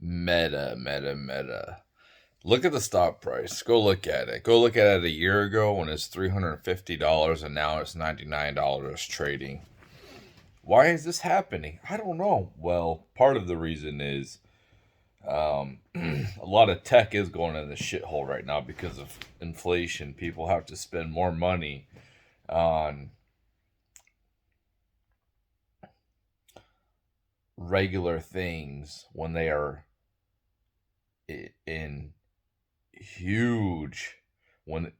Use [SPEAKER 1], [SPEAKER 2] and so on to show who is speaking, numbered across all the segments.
[SPEAKER 1] Meta. Look at the stock price. Go look at it. Go look at it a year ago when it's $350 and now it's $99 trading. Why is this happening? I don't know. Well, part of the reason is a lot of tech is going in the shithole right now because of inflation. People have to spend more money on regular things when they are in huge when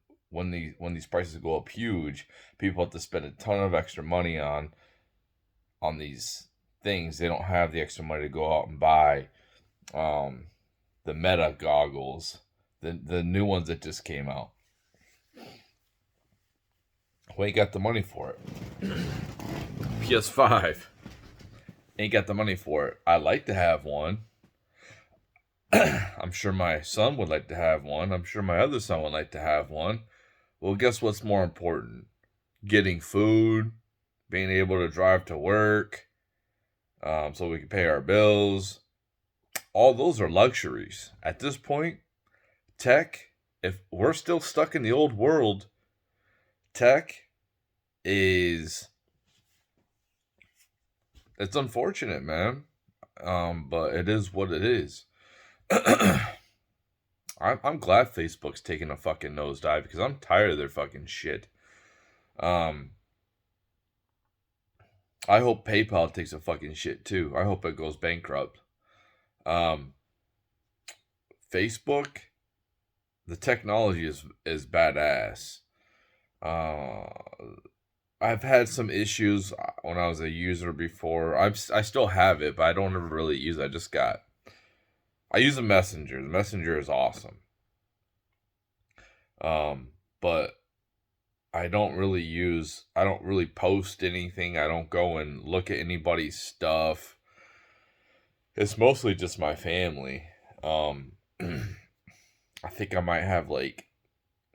[SPEAKER 1] these prices go up huge, people have to spend a ton of extra money on these things. They don't have the extra money to go out and buy um the Meta goggles, the new ones that just came out. We ain't got the money for it. PS5 ain't got the money for it. I like to have one. I'm sure my son would like to have one. I'm sure my other son would like to have one. Well, guess what's more important? Getting food, being able to drive to work, so we can pay our bills. All those are luxuries. At this point, tech, if we're still stuck in the old world, tech is, it's unfortunate, man. But it is what it is. I'm glad Facebook's taking a fucking nosedive because I'm tired of their fucking shit. Um, I hope PayPal takes a fucking shit too. I hope it goes bankrupt. Um, Facebook, the technology is badass. Uh, I've had some issues when I was a user before. I still have it, but I don't ever really use it. I use a Messenger. The Messenger is awesome. But I don't really post anything. I don't go and look at anybody's stuff. It's mostly just my family. I think I might have like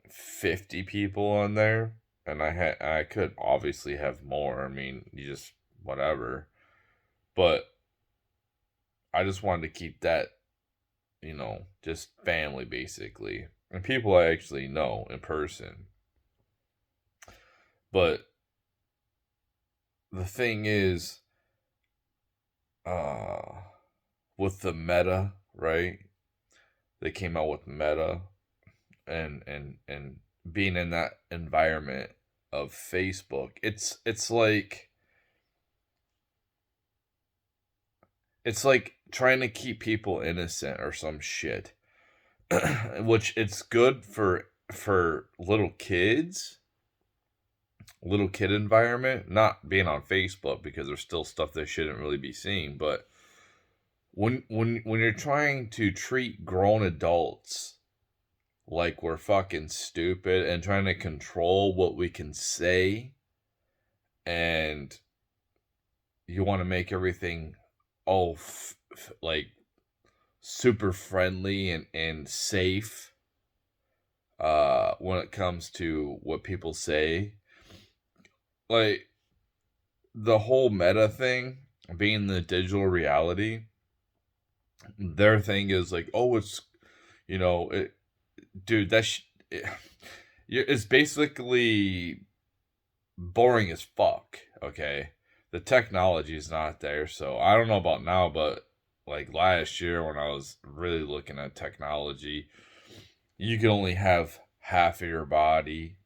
[SPEAKER 1] 50 people on there, and I could obviously have more. I mean, you just whatever. But I just wanted to keep that, just family basically. And people I actually know in person. But the thing is, uh, with the Meta, right? They came out with Meta, and being in that environment of Facebook, it's like trying to keep people innocent or some shit. Which it's good for little kid environment, not being on Facebook because there's still stuff they shouldn't really be seeing. But when you're trying to treat grown adults like we're fucking stupid and trying to control what we can say, and you want to make everything all like super friendly and safe when it comes to what people say, like the whole Meta thing being the digital reality, their thing is like, oh, it's, it, dude, it's basically boring as fuck. Okay, the technology is not there, so I don't know about now, but like last year when I was really looking at technology, you can only have half of your body.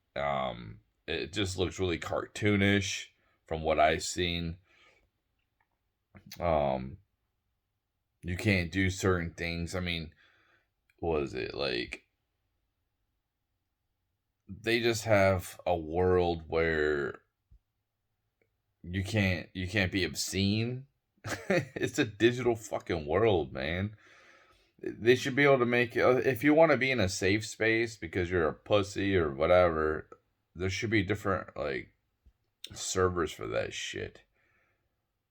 [SPEAKER 1] It just looks really cartoonish from what I've seen. Um, you can't do certain things. I mean, what is it like? They just have a world where you can't be obscene. It's a digital fucking world, man. They should be able to make it, if you want to be in a safe space because you're a pussy or whatever, there should be different like servers for that shit.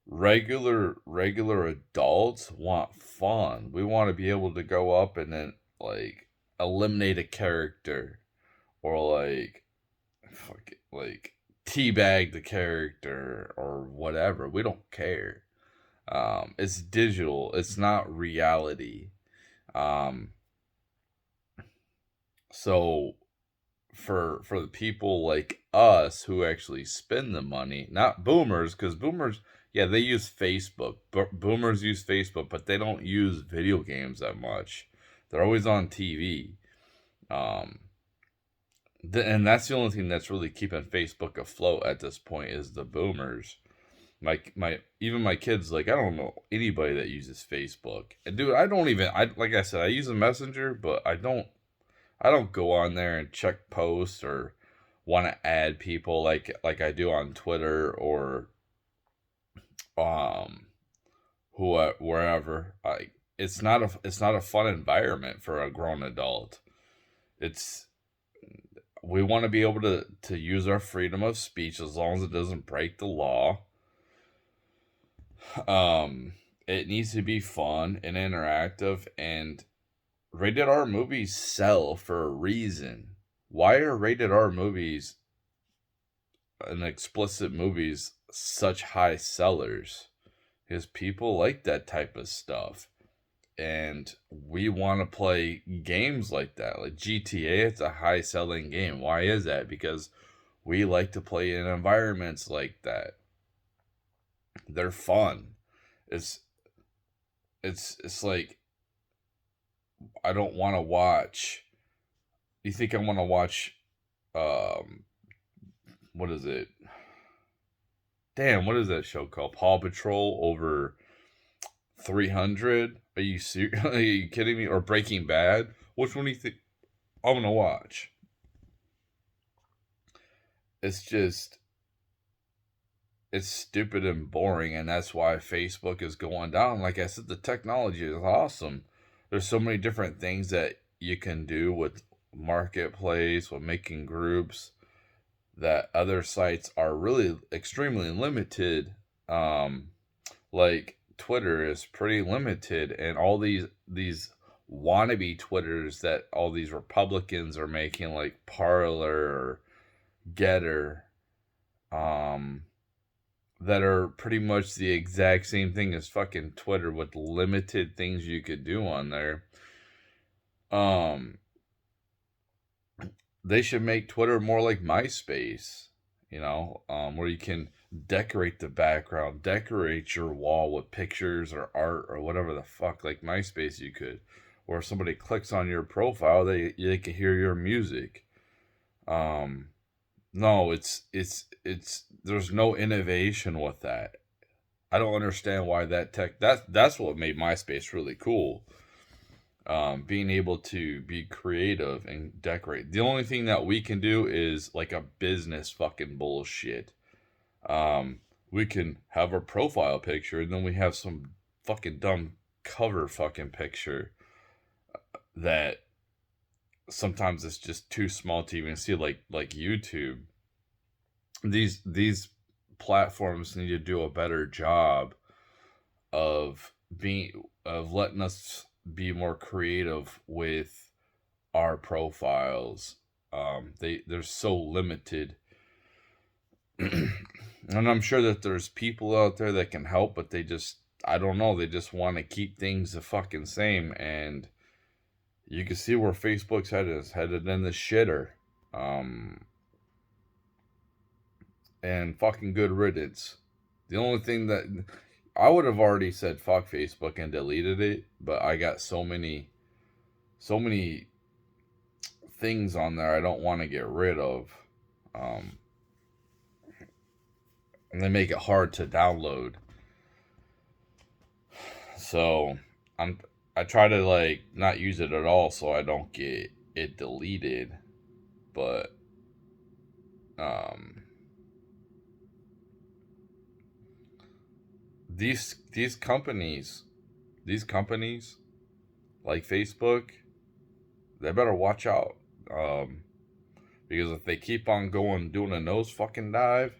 [SPEAKER 1] Regular adults want fun. We want to be able to go up and then like eliminate a character, or like fuck like teabag the character or whatever. We don't care. It's digital. It's not reality. Um, so for the people like us who actually spend the money, not boomers, because boomers, yeah, they use Facebook. Boomers use Facebook, but they don't use video games that much. They're always on TV. Um, and that's the only thing that's really keeping Facebook afloat at this point is the boomers. My even my kids, like, I don't know anybody that uses Facebook. And dude, I like I said, I use a messenger, but I don't go on there and check posts or want to add people like I do on Twitter or um wherever. It's not a fun environment for a grown adult. It's We want to be able to use our freedom of speech as long as it doesn't break the law. Um it needs to be fun and interactive, and rated R movies sell for a reason. Why are rated R movies and explicit movies such high sellers? Because people like that type of stuff. And we want to play games like that. Like GTA, it's a high selling game. Why is that? Because we like to play in environments like that. They're fun. It's it's like I don't want to watch. You think I want to watch um what is it? Damn, what is that show called? Paw Patrol over 300? Are you serious? Are you kidding me? Or Breaking Bad? Which one do you think I'm gonna watch? It's just it's stupid and boring, and that's why Facebook is going down. Like I said, the technology is awesome. There's so many different things that you can do with marketplace, with making groups, that other sites are really extremely limited. Um, like Twitter is pretty limited, and all these wannabe Twitters that all these Republicans are making, like Parler or Getter, um, that are pretty much the exact same thing as fucking Twitter with limited things you could do on there. Um, they should make Twitter more like MySpace, where you can decorate the background, decorate your wall with pictures or art or whatever the fuck, like MySpace you could. Or if somebody clicks on your profile, they can hear your music. Um, no, it's there's no innovation with that. I don't understand why that's what made MySpace really cool. Being able to be creative and decorate. The only thing that we can do is like a business fucking bullshit. We can have our profile picture and then we have some fucking dumb cover fucking picture that sometimes it's just too small to even see, like YouTube. These platforms need to do a better job of letting us be more creative with our profiles. They're so limited. And I'm sure that there's people out there that can help, but I don't know, they just want to keep things the fucking same. And you can see where Facebook's headed in the shitter. And fucking good riddance. The only thing that I would have already said fuck Facebook and deleted it, but I got so many things on there I don't want to get rid of. Um, and they make it hard to download. So I try to like not use it at all so I don't get it deleted. But um these companies like Facebook, they better watch out. Because if they keep on going doing a nose fucking dive,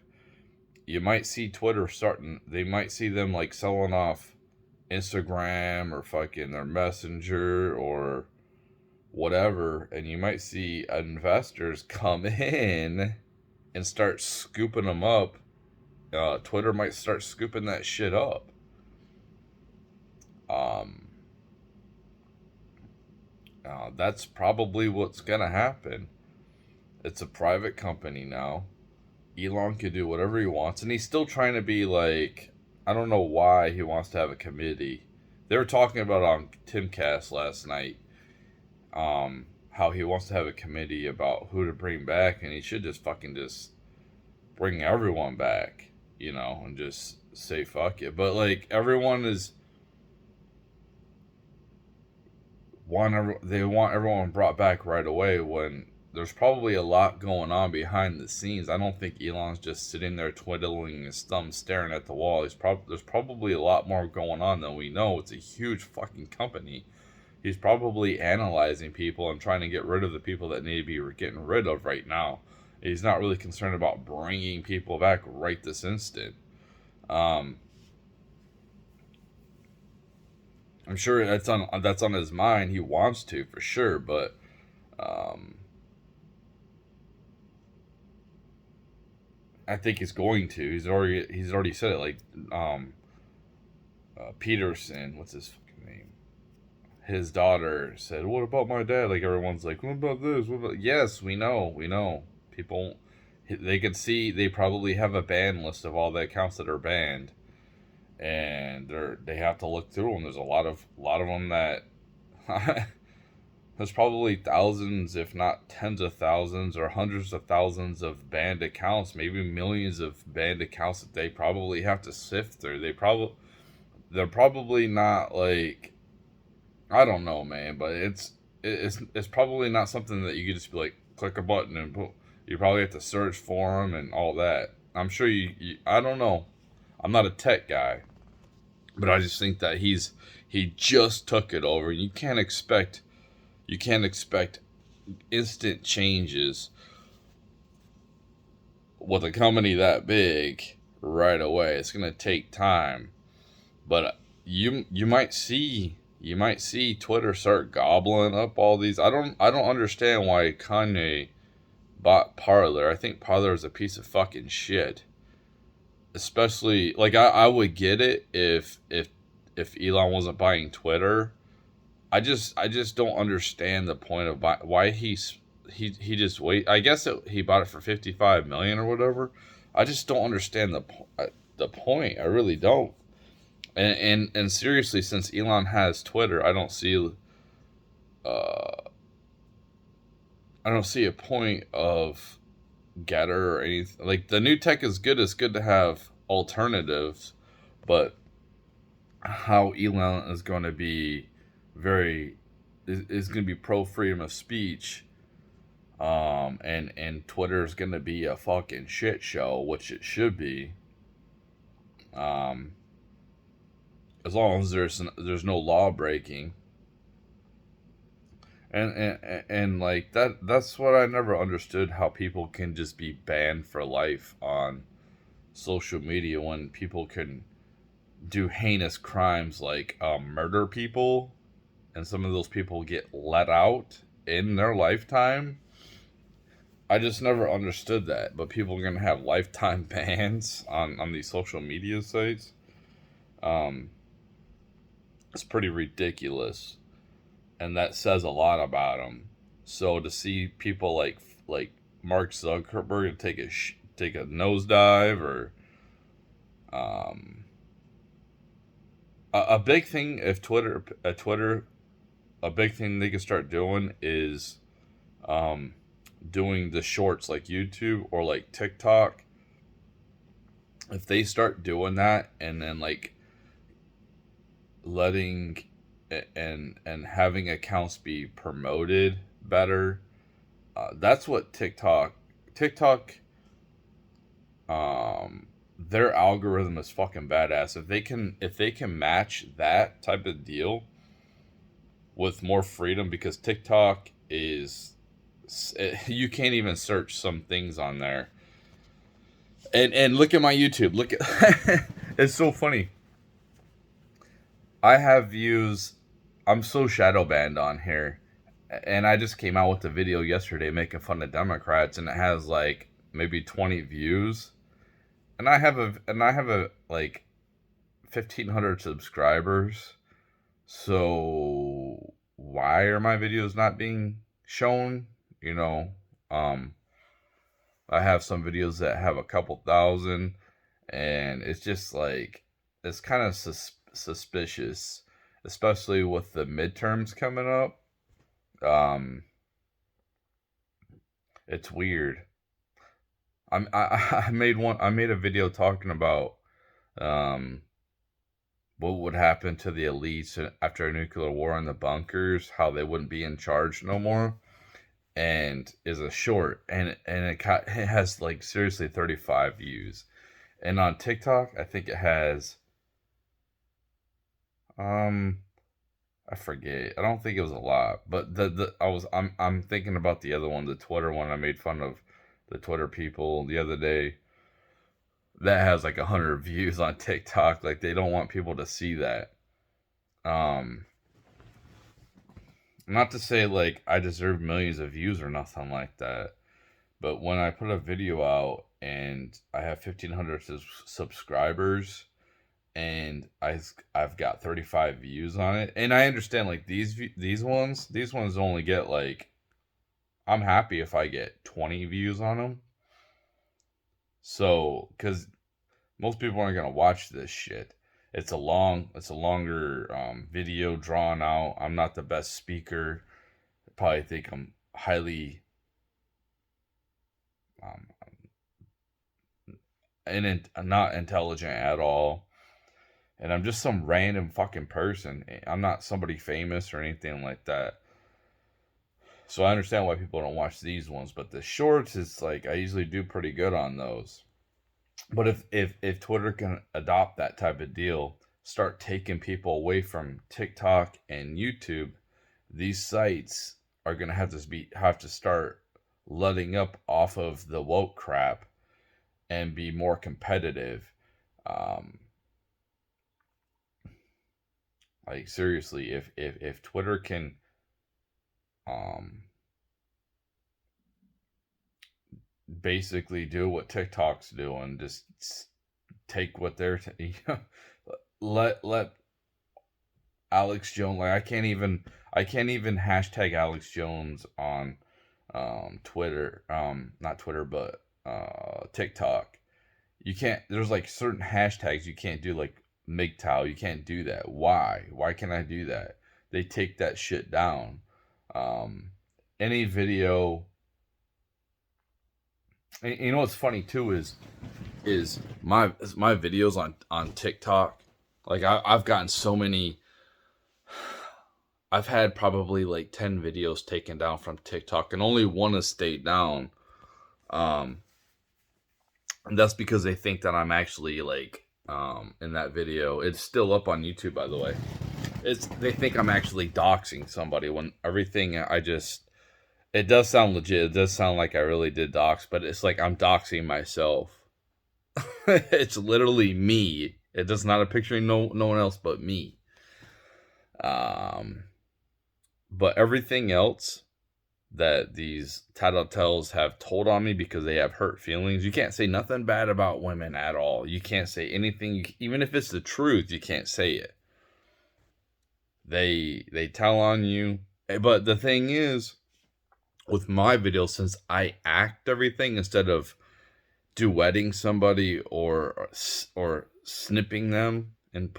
[SPEAKER 1] you might see Twitter starting. They might see them like selling off Instagram or fucking their Messenger or whatever, and you might see investors come in and start scooping them up. Twitter might start scooping that shit up. Um, that's probably what's gonna happen. It's a private company now. Elon can do whatever he wants, and he's still trying to be like, I don't know why he wants to have a committee. They were talking about on Timcast last night, how he wants to have a committee about who to bring back, and he should just fucking just bring everyone back, and just say fuck it. But like everyone is they want everyone brought back right away when there's probably a lot going on behind the scenes. I don't think Elon's just sitting there twiddling his thumbs, staring at the wall. There's probably a lot more going on than we know. It's a huge fucking company. He's probably analyzing people and trying to get rid of the people that need to be getting rid of right now. He's not really concerned about bringing people back right this instant. Um, I'm sure that's on his mind. He wants to for sure, but um, I think he's going to. He's already said it. Like Peterson, what's his fucking name? His daughter said, "What about my dad?" Like everyone's like, "What about this? What about?" Yes, we know. People, they can see. They probably have a ban list of all the accounts that are banned, and they have to look through them. There's a lot of them that there's probably thousands, if not tens of thousands or hundreds of thousands of banned accounts, maybe millions of banned accounts that they probably have to sift through. They're probably not like, I don't know, man, but it's probably not something that you could just be like click a button and put. You probably have to search for them and all that. I'm sure you I don't know. I'm not a tech guy, but I just think that he just took it over. You can't expect instant changes with a company that big right away. It's gonna take time, but you might see Twitter start gobbling up all these. I don't understand why Kanye bought Parler. I think Parler is a piece of fucking shit. Especially like I would get it if Elon wasn't buying Twitter. I just don't understand the point of why he just wait. I guess he bought it for 55 million or whatever. I just don't understand the point. I really don't. And seriously, since Elon has Twitter, uh I don't see a point of Getter or anything. Like the new tech is good. It's good to have alternatives, but how Elon is going to be very is going to be pro freedom of speech, and Twitter is going to be a fucking shit show, which it should be. Um, as long as there's no law breaking, and like that's what I never understood, how people can just be banned for life on social media when people can do heinous crimes like murder people, and some of those people get let out in their lifetime. I just never understood that, but people are gonna have lifetime bans on these social media sites. Um, it's pretty ridiculous, and that says a lot about them. So to see people like Mark Zuckerberg take a nosedive, or um, a big thing if Twitter a big thing they can start doing is um, doing the shorts like YouTube or like TikTok. If they start doing that and then like letting and having accounts be promoted better, that's what TikTok their algorithm is fucking badass. If they can match that type of deal with more freedom, because TikTok is you can't even search some things on there. And look at my YouTube. Look at it's so funny. I have views. I'm so shadow banned on here, and I just came out with a video yesterday making fun of Democrats, and it has like maybe 20 views, and I have a like 1,500 subscribers. So why are my videos not being shown? You know, um, I have some videos that have a couple thousand, and it's just like it's kind of suspicious, especially with the midterms coming up. Um, it's weird. I made one. I made a video talking about um what would happen to the elites after a nuclear war in the bunkers, how they wouldn't be in charge no more, and is a short, and it has like seriously 35 views, and on TikTok I think it has um I forget. I don't think it was a lot, but I'm thinking about the other one, the Twitter one. I made fun of the Twitter people the other day. That has like 100 views on TikTok. Like they don't want people to see that. Um, Not to say like I deserve millions of views or nothing like that, but when I put a video out and I have 1,500 subscribers and I've got 35 views on it, and I understand like these ones only get like, I'm happy if I get 20 views on them. So, because most people aren't gonna watch this shit. It's a longer video drawn out. I'm not the best speaker. Probably think I'm highly um, not intelligent at all, and I'm just some random fucking person. I'm not somebody famous or anything like that. So I understand why people don't watch these ones, but the shorts is like I usually do pretty good on those. But if Twitter can adopt that type of deal, start taking people away from TikTok and YouTube, these sites are gonna have to start letting up off of the woke crap and be more competitive. Um, like seriously, if Twitter can um, basically do what TikTok's doing, just take what they're let Alex Jones, like I can't even hashtag Alex Jones on Twitter, not Twitter but TikTok. You can't, there's like certain hashtags you can't do, like MGTOW, you can't do that. Why can't I do that? They take that shit down. um any video, and you know what's funny too is my videos on TikTok, like I've gotten so many. I've had probably like 10 videos taken down from TikTok, and only one has stayed down. Um, and that's because they think that I'm actually like in that video. It's still up on YouTube, by the way. They think I'm actually doxing somebody when everything I just, it does sound legit. It does sound like I really did dox, but it's like I'm doxing myself. It's literally me. It does not a picture of no one else but me. Um, but everything else that these tattletales have told on me, because they have hurt feelings. You can't say nothing bad about women at all. You can't say anything, even if it's the truth. You can't say it. They tell on you. But the thing is, with my videos, since I act everything instead of duetting somebody or snipping them and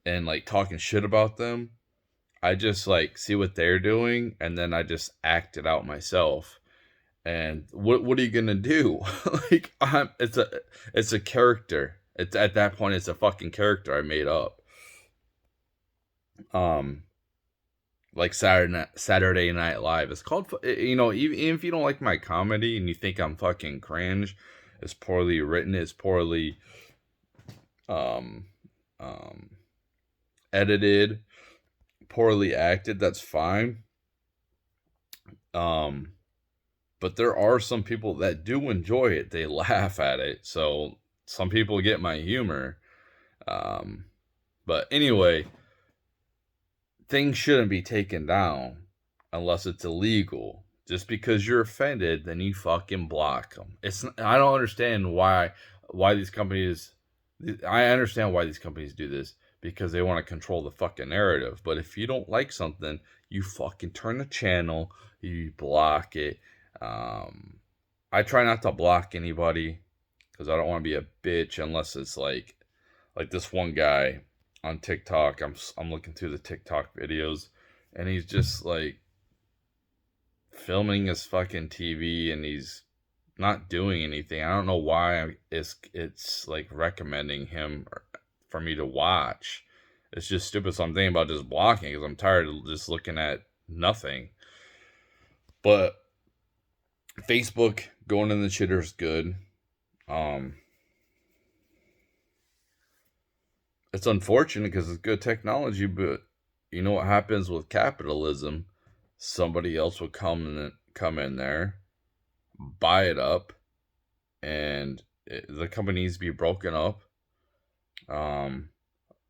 [SPEAKER 1] and like talking shit about them, I just like see what they're doing and then I just act it out myself. And what are you gonna do? Like it's a character. It's at that point it's a fucking character I made up. Um, like Saturday Night Live. It's called, even if you don't like my comedy and you think I'm fucking cringe, it's poorly written, it's poorly um um edited, poorly acted, that's fine. Um, but there are some people that do enjoy it. They laugh at it. So some people get my humor. Um, but anyway, things shouldn't be taken down unless it's illegal. Just because you're offended, then you fucking block them. I don't understand why these companies. I understand why these companies do this, because they want to control the fucking narrative. But if you don't like something, you fucking turn the channel, you block it. I try not to block anybody because I don't want to be a bitch unless it's like this one guy on TikTok. I'm looking through the TikTok videos, and he's just like filming his fucking TV, and he's not doing anything. I don't know why it's like recommending him for me to watch. It's just stupid. So I'm thinking about just blocking because I'm tired of just looking at nothing. But Facebook going in the shitter is good. It's unfortunate because it's good technology, but you know what happens with capitalism? Somebody else will come in there, buy it up, and the company needs to be broken up, and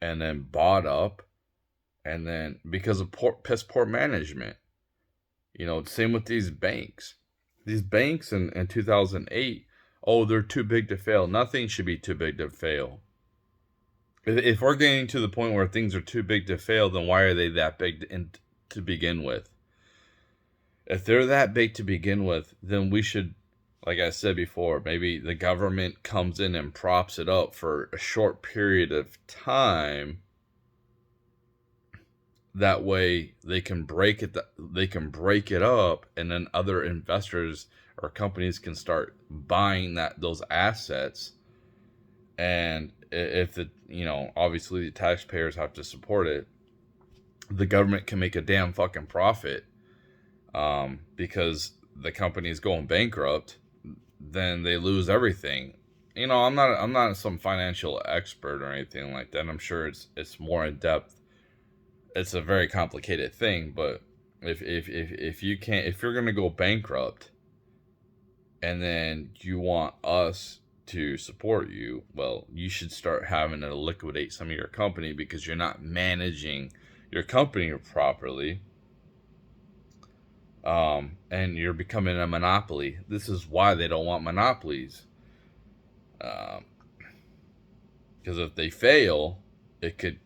[SPEAKER 1] then bought up, and then because of piss poor management. You know, same with these banks. These banks in 2008, oh, they're too big to fail. Nothing should be too big to fail. If we're getting to the point where things are too big to fail, then why are they that big to begin with? If they're that big to begin with, then we should, like I said before, maybe the government comes in and props it up for a short period of time. That way they can break it up, and then other investors or companies can start buying those assets. And if obviously the taxpayers have to support it, the government can make a damn fucking profit. Because the company is going bankrupt, then they lose everything. I'm not some financial expert or anything like that. I'm sure it's more in depth. It's a very complicated thing, but if you're gonna go bankrupt, and then you want us to support you, well, you should start having to liquidate some of your company because you're not managing your company properly. And you're becoming a monopoly. This is why they don't want monopolies. Because if they fail, it could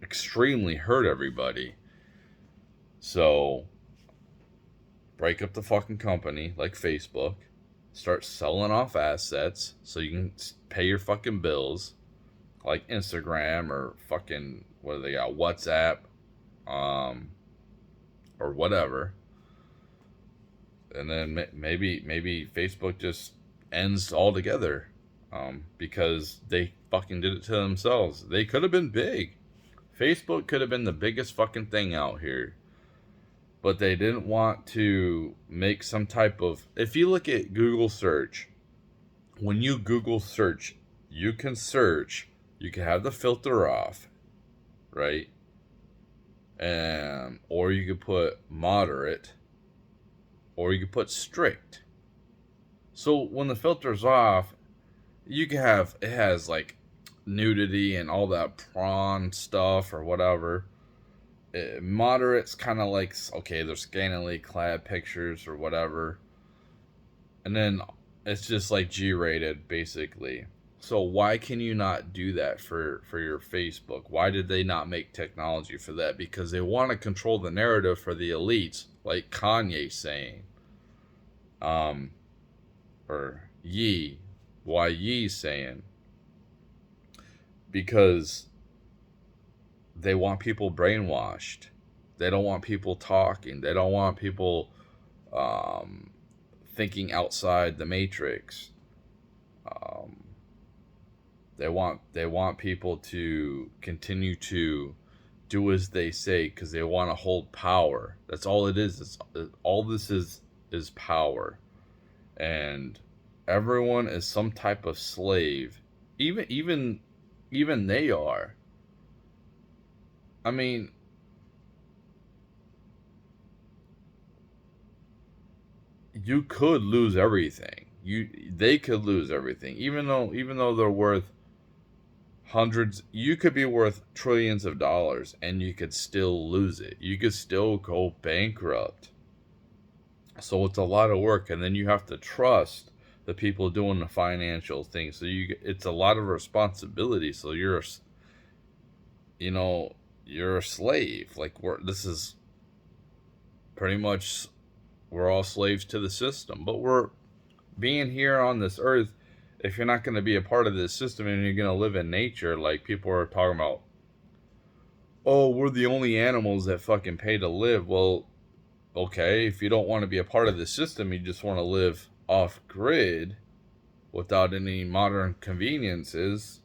[SPEAKER 1] extremely hurt everybody. So break up the fucking company like Facebook. Start selling off assets so you can pay your fucking bills, like Instagram or fucking what do they got, WhatsApp, or whatever. And then maybe Facebook just ends altogether, because they fucking did it to themselves. They could have been big. Facebook could have been the biggest fucking thing out here. But they didn't want to make some type of... If you look at Google search, when you Google search, you can have the filter off, right? Or you could put moderate, or you could put strict. So when the filter's off, you can have, it has like nudity and all that prawn stuff or whatever. Moderate's kind of like, okay, there's scantily clad pictures or whatever. And then it's just like G-rated, basically. So why can you not do that for your Facebook? Why did they not make technology for that? Because they want to control the narrative for the elites, like Kanye saying. Or Ye. Why Ye saying? Because they want people brainwashed. They don't want people talking. They don't want people thinking outside the matrix. They want people to continue to do as they say because they want to hold power. That's all it is. All this is power, and everyone is some type of slave. Even they are. I mean, you could lose everything. They could lose everything, even though they're worth hundreds. You could be worth trillions of dollars, and you could still lose it. You could still go bankrupt. So it's a lot of work, and then you have to trust the people doing the financial things. So it's a lot of responsibility. So you know, you're a slave. Like this is pretty much, we're all slaves to the system. But we're being here on this earth. If you're not going to be a part of this system and you're going to live in nature, like people are talking about, oh, we're the only animals that fucking pay to live. Well, okay, if you don't want to be a part of the system, you just want to live off grid without any modern conveniences,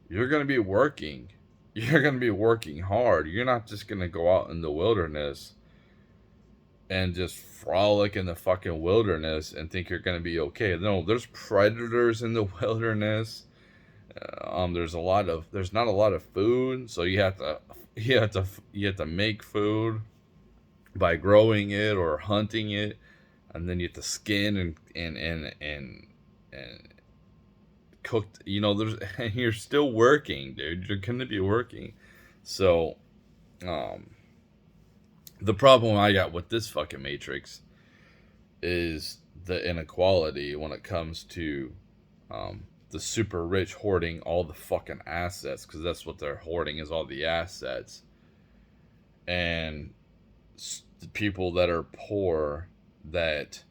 [SPEAKER 1] you're going to be working. You're going to be working hard. You're not just going to go out in the wilderness and just frolic in the fucking wilderness and think you're going to be okay. No, there's predators in the wilderness. There's not a lot of food, so you have to make food by growing it or hunting it, and then you have to skin and cooked. You know, there's and you're still working, dude. You're gonna be working. So, um, the problem I got with this fucking Matrix is the inequality when it comes to the super rich hoarding all the fucking assets, because that's what they're hoarding, is all the assets, and the people that are poor, that,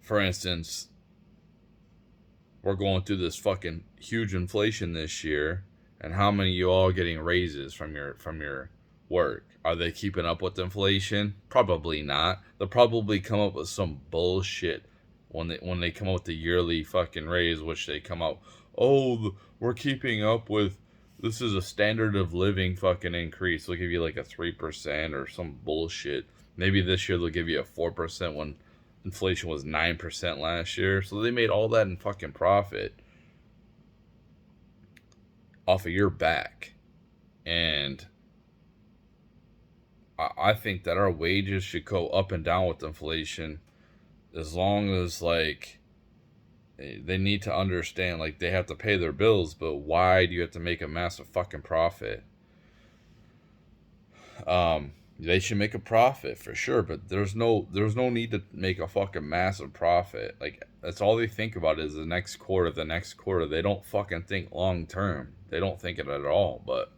[SPEAKER 1] for instance, we're going through this fucking huge inflation this year, and how many of you all getting raises from your work? Are they keeping up with inflation? Probably not. They'll probably come up with some bullshit when they come up with the yearly fucking raise, which they come out, oh, we're keeping up with, this is a standard of living fucking increase. They'll give you like a 3% or some bullshit. Maybe this year they'll give you a 4% when inflation was 9% last year. So they made all that in fucking profit off of your back. And I think that our wages should go up and down with inflation, as long as, like, they need to understand, like, they have to pay their bills, but why do you have to make a massive fucking profit? They should make a profit for sure, but there's no need to make a fucking massive profit. Like, that's all they think about is the next quarter, the next quarter. They don't fucking think long term. They don't think it at all. But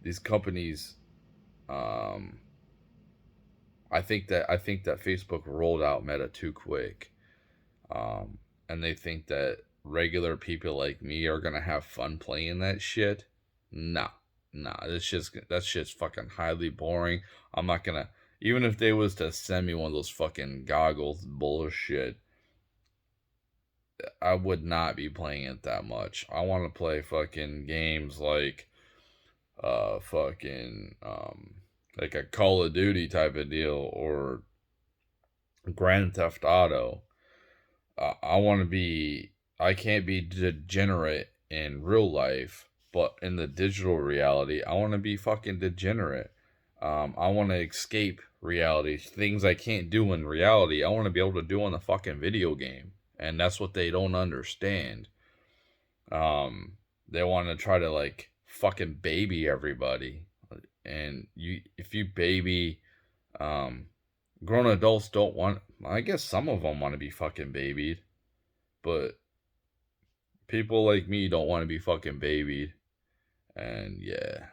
[SPEAKER 1] these companies, I think that Facebook rolled out Meta too quick, and they think that regular people like me are gonna have fun playing that shit. Nah, nah, that shit's fucking highly boring. I'm not gonna, even if they was to send me one of those fucking goggles bullshit, I would not be playing it that much. I want to play fucking games like fucking like a Call of Duty type of deal, or Grand Theft Auto. I can't be degenerate in real life, but in the digital reality, I want to be fucking degenerate. I want to escape reality. Things I can't do in reality, I want to be able to do in the fucking video game. And that's what they don't understand. They want to try to, like, fucking baby everybody. And if you baby, grown adults don't want, I guess some of them want to be fucking babied, but people like me don't want to be fucking babied. And yeah.